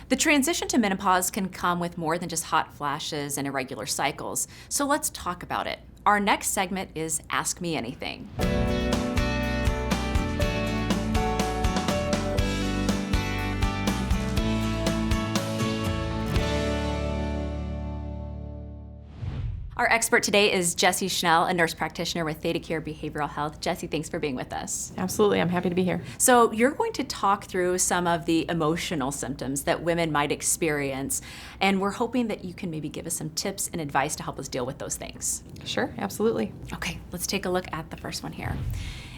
The transition to menopause can come with more than just hot flashes and irregular cycles, so let's talk about it. Our next segment is Ask Me Anything. Our expert today is Jessie Schnell, a nurse practitioner with ThedaCare Behavioral Health. Jessie, thanks for being with us. Absolutely, I'm happy to be here. So you're going to talk through some of the emotional symptoms that women might experience, and we're hoping that you can maybe give us some tips and advice to help us deal with those things. Sure, absolutely. Okay, let's take a look at the first one here.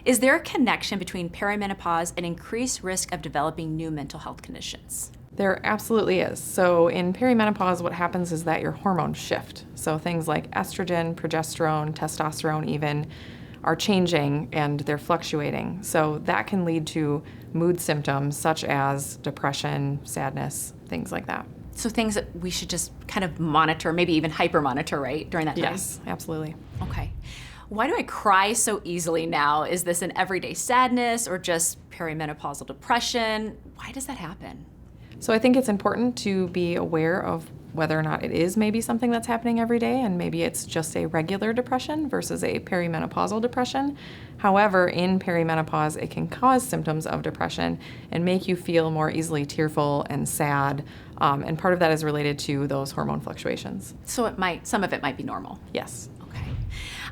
Is there a connection between perimenopause and increased risk of developing new mental health conditions? There absolutely is. So in perimenopause, what happens is that your hormones shift. So things like estrogen, progesterone, testosterone even are changing and they're fluctuating. So that can lead to mood symptoms such as depression, sadness, things like that. So things that we should just kind of monitor, maybe even hyper-monitor, right, during that time? Yes, absolutely. Okay. Why do I cry so easily now? Is this an everyday sadness or just perimenopausal depression? Why does that happen? So I think it's important to be aware of whether or not it is maybe something that's happening every day, and maybe it's just a regular depression versus a perimenopausal depression. However, in perimenopause, it can cause symptoms of depression and make you feel more easily tearful and sad, and part of that is related to those hormone fluctuations. So some of it might be normal. Yes. Okay.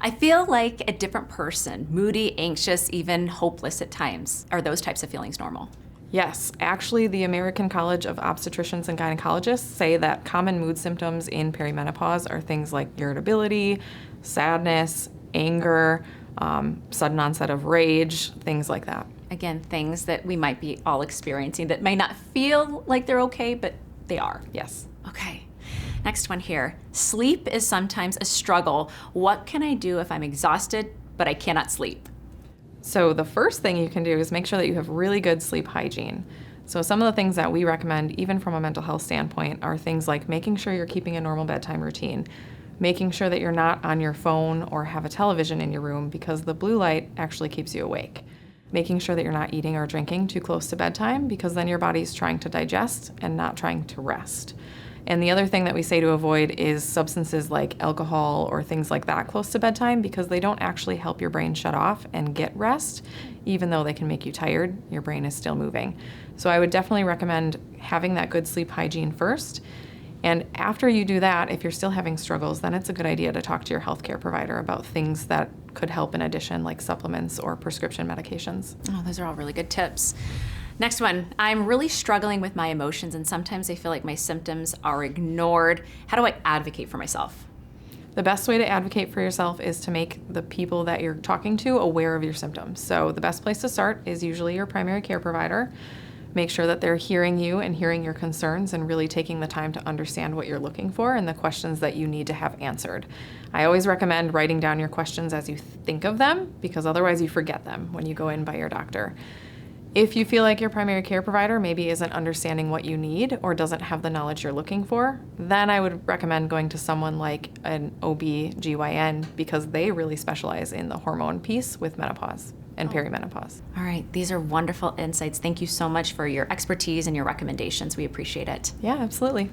I feel like a different person, moody, anxious, even hopeless at times. Are those types of feelings normal? Yes, actually, the American College of Obstetricians and Gynecologists say that common mood symptoms in perimenopause are things like irritability, sadness, anger, sudden onset of rage, things like that. Again, things that we might be all experiencing that may not feel like they're okay, but they are. Yes. Okay. Next one here. Sleep is sometimes a struggle. What can I do if I'm exhausted, but I cannot sleep? So the first thing you can do is make sure that you have really good sleep hygiene. So some of the things that we recommend, even from a mental health standpoint, are things like making sure you're keeping a normal bedtime routine, making sure that you're not on your phone or have a television in your room because the blue light actually keeps you awake, making sure that you're not eating or drinking too close to bedtime because then your body's trying to digest and not trying to rest. And the other thing that we say to avoid is substances like alcohol or things like that close to bedtime because they don't actually help your brain shut off and get rest. Even though they can make you tired, your brain is still moving. So I would definitely recommend having that good sleep hygiene first. And after you do that, if you're still having struggles, then it's a good idea to talk to your healthcare provider about things that could help in addition, like supplements or prescription medications. Oh, those are all really good tips. Next one, I'm really struggling with my emotions and sometimes I feel like my symptoms are ignored. How do I advocate for myself? The best way to advocate for yourself is to make the people that you're talking to aware of your symptoms. So the best place to start is usually your primary care provider. Make sure that they're hearing you and hearing your concerns and really taking the time to understand what you're looking for and the questions that you need to have answered. I always recommend writing down your questions as you think of them because otherwise you forget them when you go in by your doctor. If you feel like your primary care provider maybe isn't understanding what you need or doesn't have the knowledge you're looking for, then I would recommend going to someone like an OB/GYN because they really specialize in the hormone piece with menopause and perimenopause. All right, these are wonderful insights. Thank you so much for your expertise and your recommendations. We appreciate it. Yeah, absolutely.